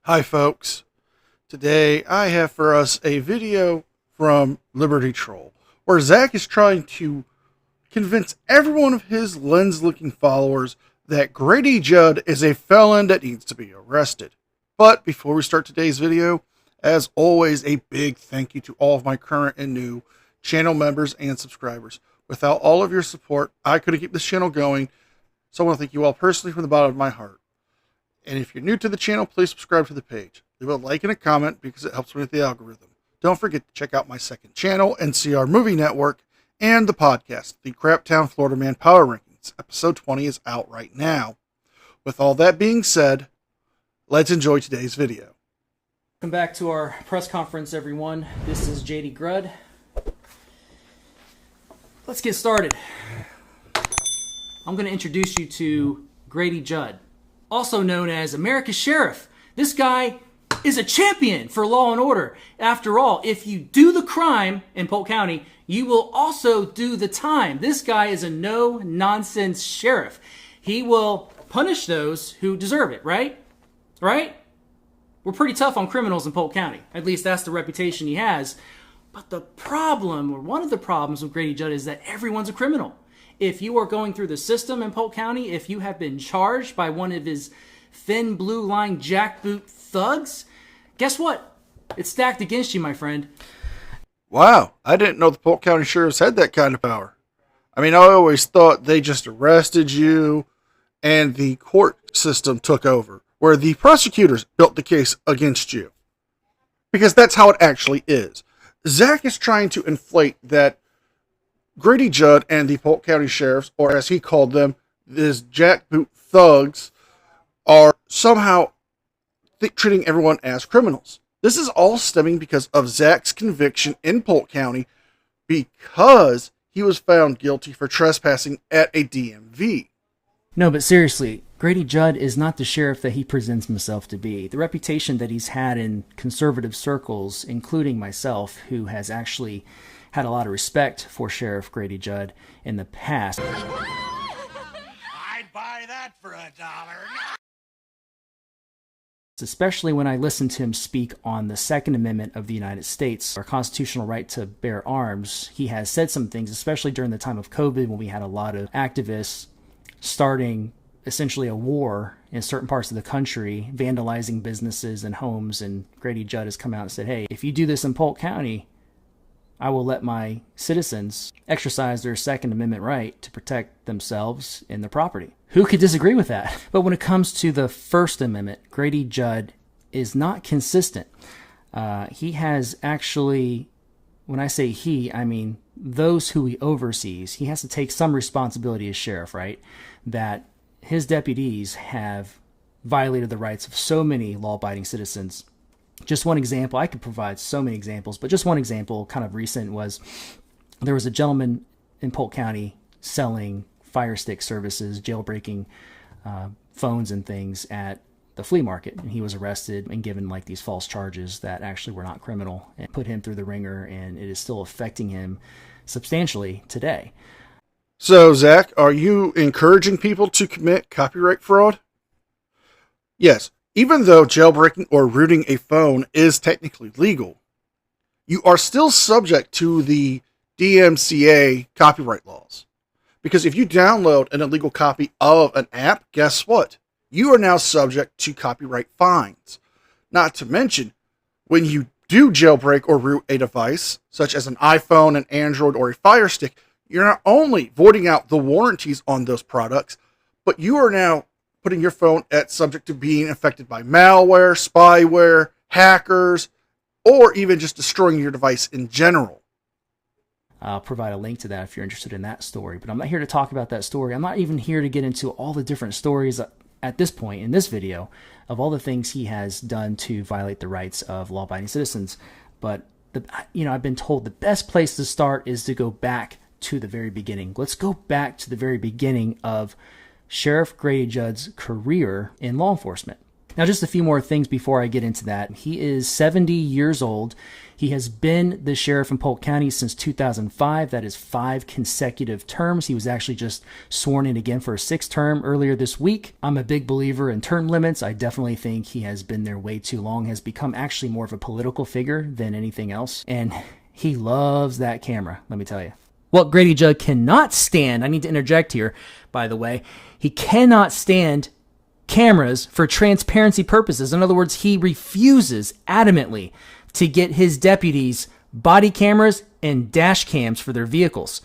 Hi folks, today I have for us a video from Liberty Troll where Zach is trying to convince every one of his lens-looking followers that Grady Judd is a felon that needs to be arrested. But before we start today's video, as always, a big thank you to all of my current and new channel members and subscribers. Without all of your support, I couldn't keep this channel going, so I want to thank you all personally from the bottom of my heart. And if you're new to the channel, please subscribe to the page. Leave a like and a comment because it helps me with the algorithm. Don't forget to check out my second channel, NCR Movie Network, and the podcast, the Craptown Florida Man Power Rankings. Episode 20 is out right now. With all that being said, let's enjoy today's video. Welcome back to our press conference, everyone. This is JD Grud. Let's get started. I'm going to introduce you to Grady Judd, also known as America's Sheriff. This guy is a champion for law and order. After all, if you do the crime in Polk County, you will also do the time. This guy is a no-nonsense sheriff. He will punish those who deserve it, right? Right? We're pretty tough on criminals in Polk County. At least that's the reputation he has. But the problem, or one of the problems with Grady Judd, is that everyone's a criminal. If you are going through the system in Polk County, if you have been charged by one of his thin blue line jackboot thugs, guess what? It's stacked against you, my friend. Wow, I didn't know the Polk County Sheriffs had that kind of power. I mean, I always thought they just arrested you and the court system took over, where the prosecutors built the case against you. Because that's how it actually is. Zach is trying to inflate that Grady Judd and the Polk County Sheriffs, or as he called them, these jackboot thugs, are somehow treating everyone as criminals. This is all stemming because of Zach's conviction in Polk County because he was found guilty for trespassing at a DMV. No, but seriously, Grady Judd is not the sheriff that he presents himself to be. The reputation that he's had in conservative circles, including myself, who has actually had a lot of respect for Sheriff Grady Judd in the past. I'd buy that for $1. Especially when I listened to him speak on the Second Amendment of the United States, our constitutional right to bear arms. He has said some things, especially during the time of COVID, when we had a lot of activists starting essentially a war in certain parts of the country, vandalizing businesses and homes. And Grady Judd has come out and said, hey, if you do this in Polk County, I will let my citizens exercise their Second Amendment right to protect themselves and their property. Who could disagree with that? But when it comes to the First Amendment, Grady Judd is not consistent. He has actually, when I say he, I mean those who he oversees. He has to take some responsibility as sheriff, right? That his deputies have violated the rights of so many law-abiding citizens. Just one example, I could provide so many examples, but just one example, kind of recent, was there was a gentleman in Polk County selling fire stick services, jailbreaking phones and things at the flea market. And he was arrested and given like these false charges that actually were not criminal and put him through the ringer, and it is still affecting him substantially today. So, Zach, are you encouraging people to commit copyright fraud? Yes. Even though jailbreaking or rooting a phone is technically legal, you are still subject to the DMCA copyright laws. Because if you download an illegal copy of an app, guess what? You are now subject to copyright fines. Not to mention, when you do jailbreak or root a device, such as an iPhone, an Android, or a Fire Stick, you're not only voiding out the warranties on those products, but you are now putting your phone at subject to being affected by malware, spyware, hackers, or even just destroying your device in general. I'll provide a link to that if you're interested in that story, but I'm not here to talk about that story. I'm not even here to get into all the different stories at this point in this video of all the things he has done to violate the rights of law-abiding citizens. But I've been told the best place to start is to go back to the very beginning. Let's go back to the very beginning of Sheriff Grady Judd's career in law enforcement. Now, just a few more things before I get into that. He is 70 years old. He has been the sheriff in Polk County since 2005. That is 5 consecutive terms. He was actually just sworn in again for a 6th term earlier this week. I'm a big believer in term limits. I definitely think he has been there way too long, has become actually more of a political figure than anything else. And he loves that camera, let me tell you. What Grady Judd cannot stand, I need to interject here, by the way, he cannot stand cameras for transparency purposes. In other words, he refuses adamantly to get his deputies body cameras and dash cams for their vehicles.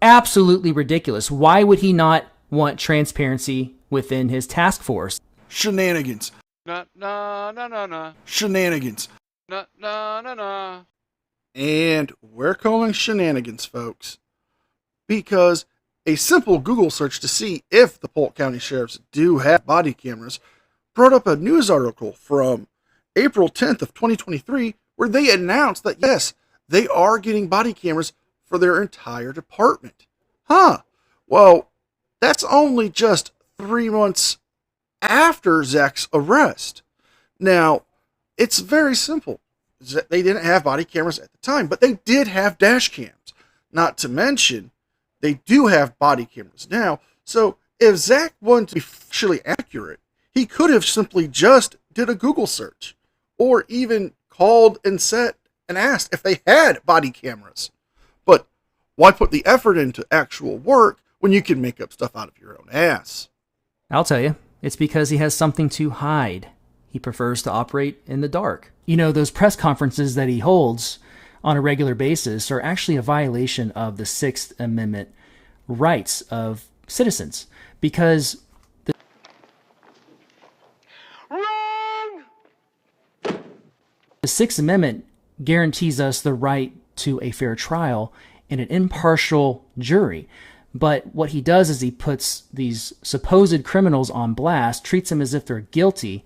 Absolutely ridiculous. Why would he not want transparency within his task force? Shenanigans. Na na na na na. Shenanigans. Na na na na. And we're calling shenanigans, folks, because a simple Google search to see if the Polk County Sheriffs do have body cameras brought up a news article from April 10th of 2023 where they announced that, yes, they are getting body cameras for their entire department. Well, that's only just 3 months after Zach's arrest. Now, it's very simple. They didn't have body cameras at the time, but they did have dash cams. Not to mention, they do have body cameras now. So if Zach wanted to be factually accurate, he could have simply just did a Google search or even called and said and asked if they had body cameras. But why put the effort into actual work when you can make up stuff out of your own ass? I'll tell you, it's because he has something to hide. He prefers to operate in the dark. You know, those press conferences that he holds on a regular basis are actually a violation of the 6th Amendment rights of citizens, because Wrong! the 6th Amendment guarantees us the right to a fair trial and an impartial jury. But what he does is he puts these supposed criminals on blast, treats them as if they're guilty,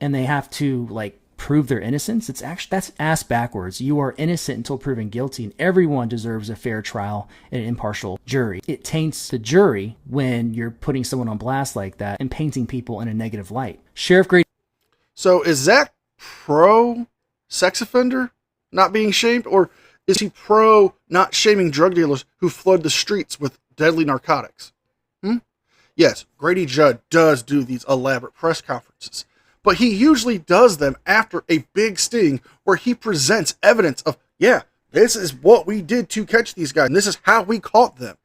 and they have to, like, prove their innocence. It's actually, that's ass backwards. You are innocent until proven guilty, and everyone deserves a fair trial and an impartial jury. It taints the jury when you're putting someone on blast like that and painting people in a negative light. Sheriff Grady. So is Zach pro sex offender not being shamed, or is he pro not shaming drug dealers who flood the streets with deadly narcotics? Yes, Grady Judd does do these elaborate press conferences, but he usually does them after a big sting where he presents evidence of, yeah, this is what we did to catch these guys, and this is how we caught them.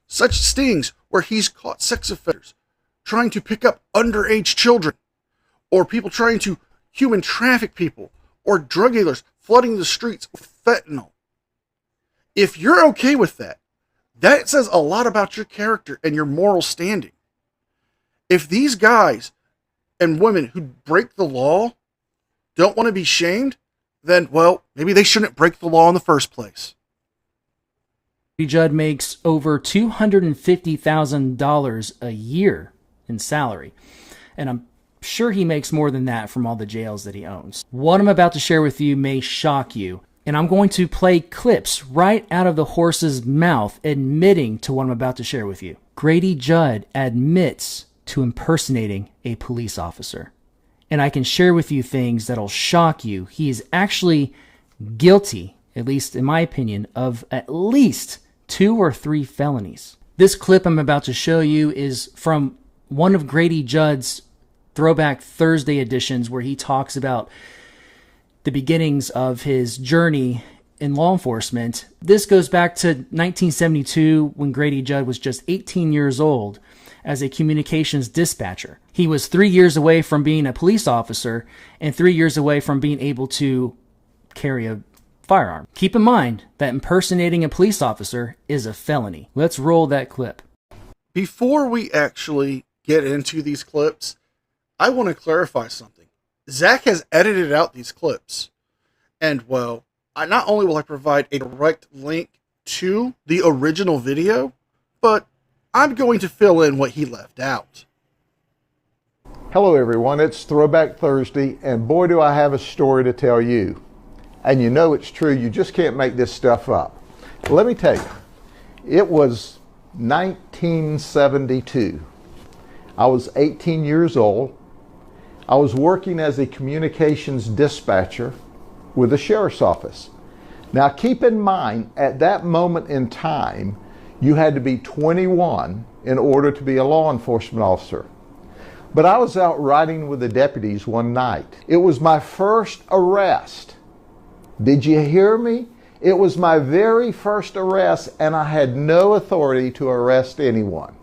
Such stings where he's caught sex offenders trying to pick up underage children, or people trying to human traffic people, or drug dealers flooding the streets with fentanyl. If you're okay with that, that says a lot about your character and your moral standing. If these guys and women who break the law don't want to be shamed, then, well, maybe they shouldn't break the law in the first place. Judd makes over $250,000 a year in salary, and I'm sure he makes more than that from all the jails that he owns. What I'm about to share with you may shock you, and I'm going to play clips right out of the horse's mouth admitting to what I'm about to share with you. Grady Judd admits to impersonating a police officer. And I can share with you things that'll shock you. He is actually guilty, at least in my opinion, of at least 2 or 3 felonies. This clip I'm about to show you is from one of Grady Judd's Throwback Thursday editions, where he talks about the beginnings of his journey in law enforcement. This goes back to 1972 when Grady Judd was just 18 years old as a communications dispatcher. He was 3 years away from being a police officer and 3 years away from being able to carry a firearm. Keep in mind that impersonating a police officer is a felony. Let's roll that clip. Before we actually get into these clips, I want to clarify something. Zach has edited out these clips. And, well, not only will I provide a direct link to the original video, but I'm going to fill in what he left out. Hello everyone, it's Throwback Thursday, and boy do I have a story to tell you. And you know it's true, you just can't make this stuff up. Let me tell you, it was 1972. I was 18 years old, I was working as a communications dispatcher with the sheriff's office. Now keep in mind, at that moment in time, you had to be 21 in order to be a law enforcement officer. But I was out riding with the deputies one night. It was my first arrest. Did you hear me? It was my very first arrest, and I had no authority to arrest anyone.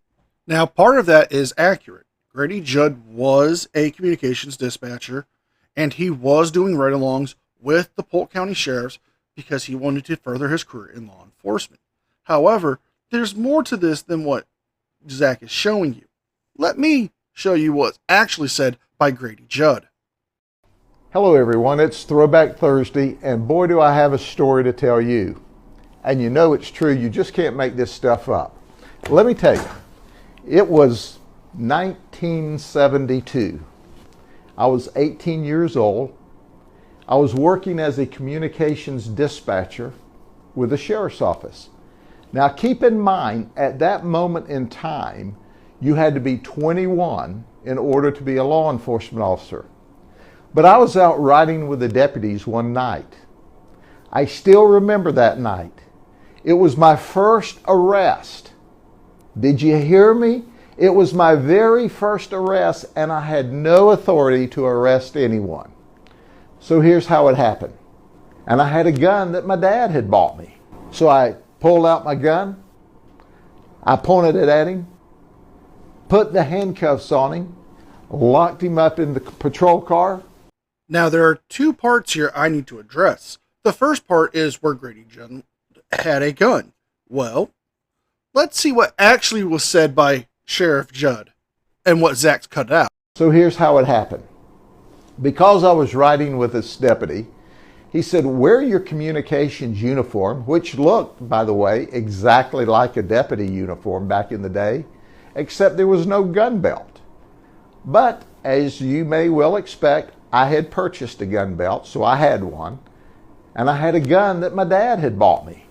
Now, part of that is accurate. Grady Judd was a communications dispatcher, and he was doing ride-alongs with the Polk County Sheriffs because he wanted to further his career in law enforcement. However, there's more to this than what Zach is showing you. Let me show you what's actually said by Grady Judd. Hello everyone, it's Throwback Thursday, and boy do I have a story to tell you. And you know it's true, you just can't make this stuff up. Let me tell you, it was 1972. I was 18 years old. I was working as a communications dispatcher with the sheriff's office. Now keep in mind, at that moment in time, you had to be 21 in order to be a law enforcement officer. But I was out riding with the deputies one night. I still remember that night. It was my first arrest. Did you hear me? It was my very first arrest, and I had no authority to arrest anyone. So here's how it happened. And I had a gun that my dad had bought me. So I pulled out my gun, I pointed it at him, put the handcuffs on him, locked him up in the patrol car. Now, there are two parts here I need to address. The first part is where Grady Judd had a gun. Well, let's see what actually was said by Sheriff Judd and what Zach's cut out. So here's how it happened. Because I was riding with this deputy, he said, wear your communications uniform, which looked, by the way, exactly like a deputy uniform back in the day, except there was no gun belt. But as you may well expect, I had purchased a gun belt, so I had one, and I had a gun that my dad had bought me.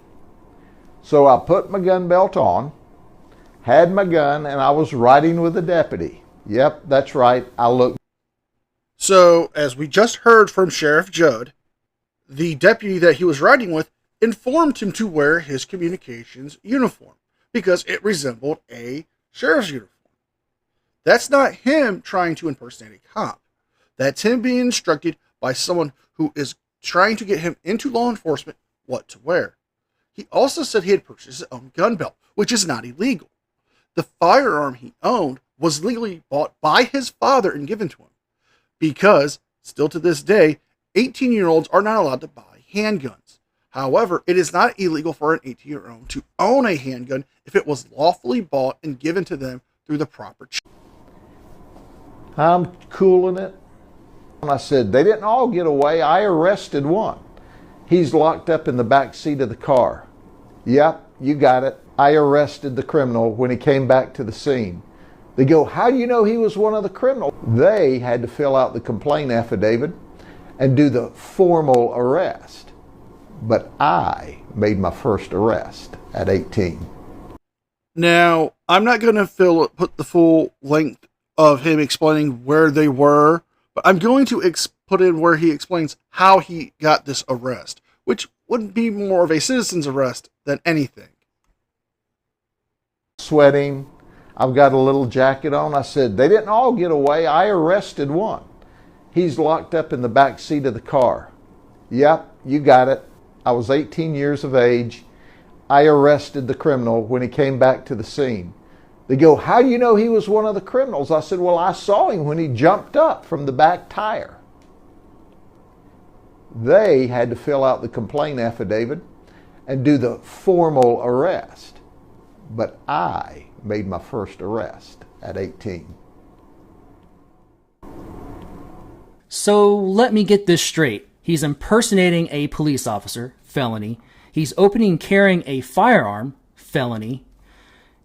So I put my gun belt on, had my gun, and I was riding with the deputy. Yep, that's right, I looked. So, as we just heard from Sheriff Judd, the deputy that he was riding with informed him to wear his communications uniform because it resembled a sheriff's uniform. That's not him trying to impersonate a cop. That's him being instructed by someone who is trying to get him into law enforcement what to wear. He also said he had purchased his own gun belt, which is not illegal. The firearm he owned was legally bought by his father and given to him because, still to this day, 18-year-olds are not allowed to buy handguns. However, it is not illegal for an 18-year-old to own a handgun if it was lawfully bought and given to them through the proper channel. I'm cooling it. And I said, they didn't all get away. I arrested one. He's locked up in the back seat of the car. Yep, you got it. I arrested the criminal when he came back to the scene. They go, how do you know he was one of the criminals? They had to fill out the complaint affidavit and do the formal arrest. But I made my first arrest at 18. Now, I'm not going to put the full length of him explaining where they were, but I'm going to put in where he explains how he got this arrest, which would be more of a citizen's arrest than anything. Sweating. I've got a little jacket on. I said, they didn't all get away. I arrested one. He's locked up in the back seat of the car. Yep, you got it. I was 18 years of age. I arrested the criminal when he came back to the scene. They go, how do you know he was one of the criminals? I said, well, I saw him when he jumped up from the back tire. They had to fill out the complaint affidavit and do the formal arrest. But I made my first arrest at 18. So let me get this straight. He's impersonating a police officer, felony. He's opening and carrying a firearm, felony.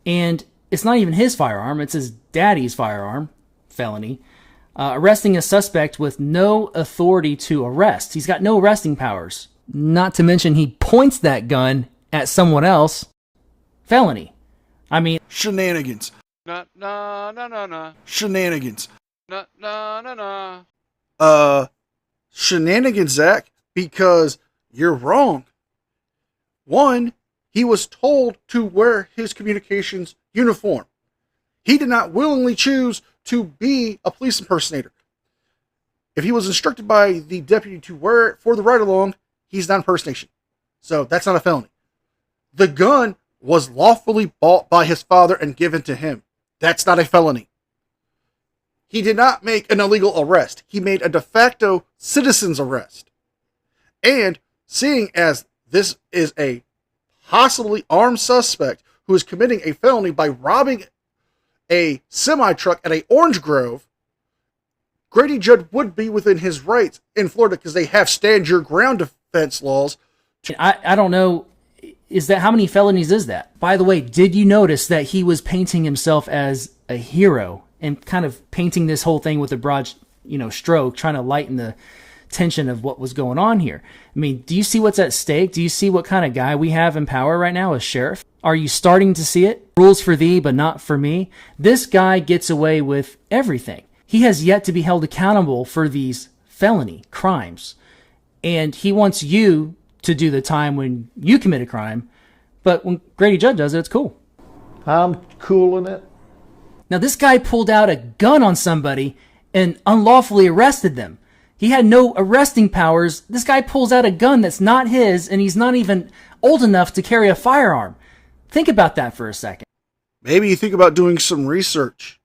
And it's not even his firearm, it's his daddy's firearm, felony. Arresting a suspect with no authority to arrest. He's got no arresting powers. Not to mention he points that gun at someone else. Felony. I mean, Shenanigans. Na na na na na. Shenanigans. Na na na na. Shenanigans, Zach, because you're wrong. One, he was told to wear his communications uniform. He did not willingly choose to be a police impersonator. If he was instructed by the deputy to wear it for the ride-along, he's not impersonation. So that's not a felony. The gun was lawfully bought by his father and given to him. That's not a felony. He did not make an illegal arrest. He made a de facto citizen's arrest. And seeing as this is a possibly armed suspect who is committing a felony by robbing a semi-truck at a orange grove, Grady Judd would be within his rights in Florida because they have stand your ground defense laws. I don't know, how many felonies is that? By the way, did you notice that he was painting himself as a hero and kind of painting this whole thing with a broad, stroke, trying to lighten the tension of what was going on here? I mean, do you see what's at stake? Do you see what kind of guy we have in power right now as sheriff? Are you starting to see it? Rules for thee, but not for me. This guy gets away with everything. He has yet to be held accountable for these felony crimes. And he wants you to do the time when you commit a crime. But when Grady Judd does it, it's cool. I'm cooling it. Now, this guy pulled out a gun on somebody and unlawfully arrested them. He had no arresting powers. This guy pulls out a gun that's not his, and he's not even old enough to carry a firearm. Think about that for a second. Maybe you think about doing some research,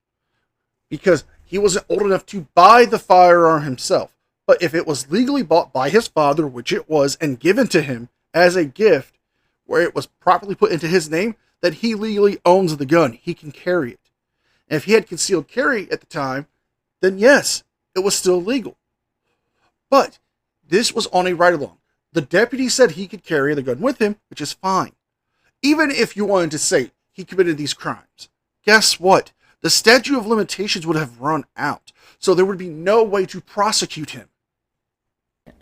because he wasn't old enough to buy the firearm himself. But if it was legally bought by his father, which it was, and given to him as a gift, where it was properly put into his name, then he legally owns the gun. He can carry it. And if he had concealed carry at the time, then yes, it was still legal. But this was on a ride-along. The deputy said he could carry the gun with him, which is fine. Even if you wanted to say he committed these crimes, guess what? The statute of limitations would have run out. So there would be no way to prosecute him.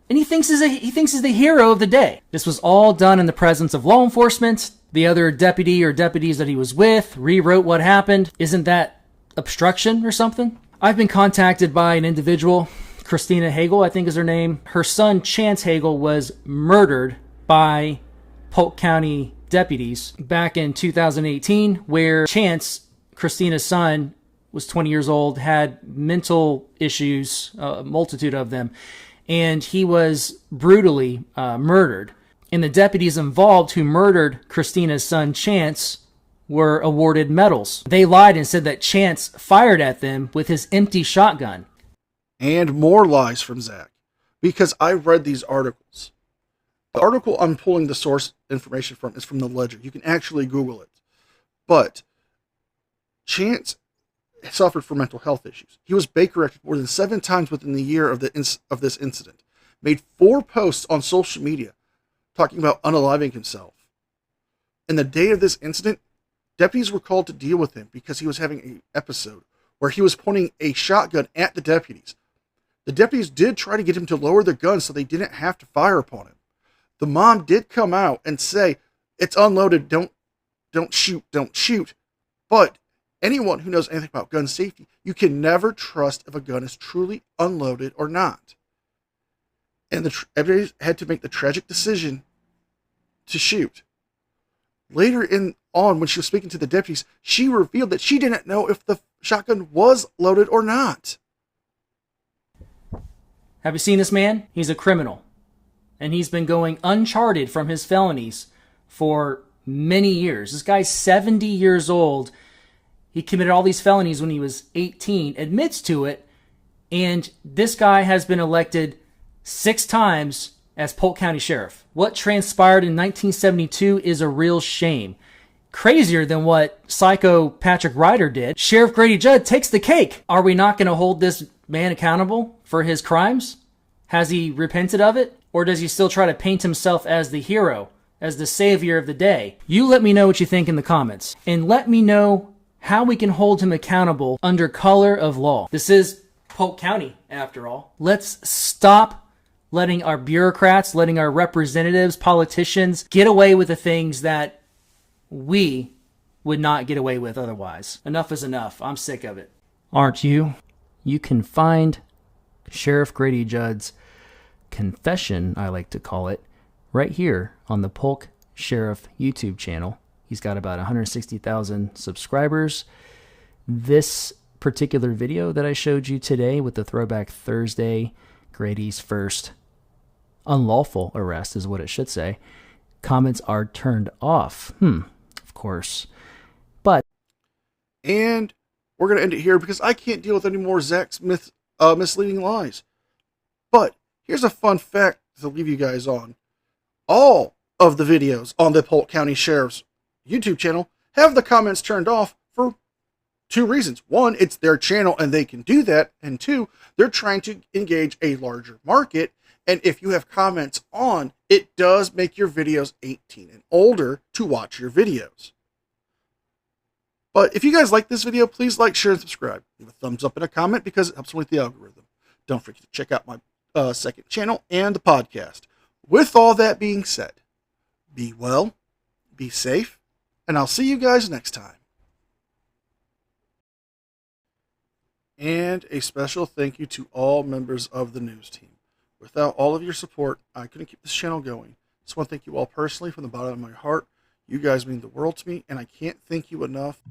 And he thinks he's the hero of the day. This was all done in the presence of law enforcement. The other deputy or deputies that he was with rewrote what happened. Isn't that obstruction or something? I've been contacted by an individual, Christina Hagel, I think is her name. Her son, Chance Hagel, was murdered by Polk County deputies back in 2018, where Chance, Christina's son, was 20 years old, had mental issues, a multitude of them, and he was brutally murdered. And the deputies involved who murdered Christina's son, Chance, were awarded medals. They lied and said that Chance fired at them with his empty shotgun. And more lies from Zach, because I read these articles. The article I'm pulling the source information from is from the Ledger. You can actually Google it. But Chance suffered from mental health issues. He was Baker-acted more than 7 times within the year of this incident. Made 4 posts on social media talking about unaliving himself. And the day of this incident, deputies were called to deal with him because he was having an episode where he was pointing a shotgun at the deputies. The deputies did try to get him to lower the gun so they didn't have to fire upon him. The mom did come out and say, it's unloaded, don't shoot. But anyone who knows anything about gun safety, you can never trust if a gun is truly unloaded or not. And the deputies had to make the tragic decision to shoot. Later on, when she was speaking to the deputies, she revealed that she didn't know if the shotgun was loaded or not. Have you seen this man? He's a criminal. And he's been going uncharted from his felonies for many years. This guy's 70 years old. He committed all these felonies when he was 18, admits to it, and this guy has been elected 6 times as Polk County Sheriff. What transpired in 1972 is a real shame. Crazier than what psycho Patrick Ryder did. Sheriff Grady Judd takes the cake. Are we not going to hold this man accountable for his crimes? Has he repented of it? Or does he still try to paint himself as the hero, as the savior of the day? You let me know what you think in the comments. And let me know how we can hold him accountable under color of law. This is Polk County, after all. Let's stop letting our bureaucrats, letting our representatives, politicians get away with the things that we would not get away with otherwise. Enough is enough. I'm sick of it. Aren't you? You can find Sheriff Grady Judd's confession, I like to call it, right here on the Polk Sheriff YouTube channel. He's got about 160,000 subscribers. This particular video that I showed you today with the Throwback Thursday, Grady's first unlawful arrest is what it should say. Comments are turned off. Of course. But. And we're going to end it here because I can't deal with any more Zach's misleading lies. But here's a fun fact to leave you guys on. All of the videos on the Polk County Sheriff's YouTube channel have the comments turned off for two reasons. One, it's their channel and they can do that. And two, they're trying to engage a larger market. And if you have comments on, it does make your videos 18 and older to watch your videos. But if you guys like this video, please like, share, and subscribe. Leave a thumbs up and a comment because it helps with the algorithm. Don't forget to check out my second channel and the podcast. With all that being said, be well, be safe, and I'll see you guys next time. And a special thank you to all members of the news team. Without all of your support, I couldn't keep this channel going. Just want to thank you all personally from the bottom of my heart. You guys mean the world to me, and I can't thank you enough.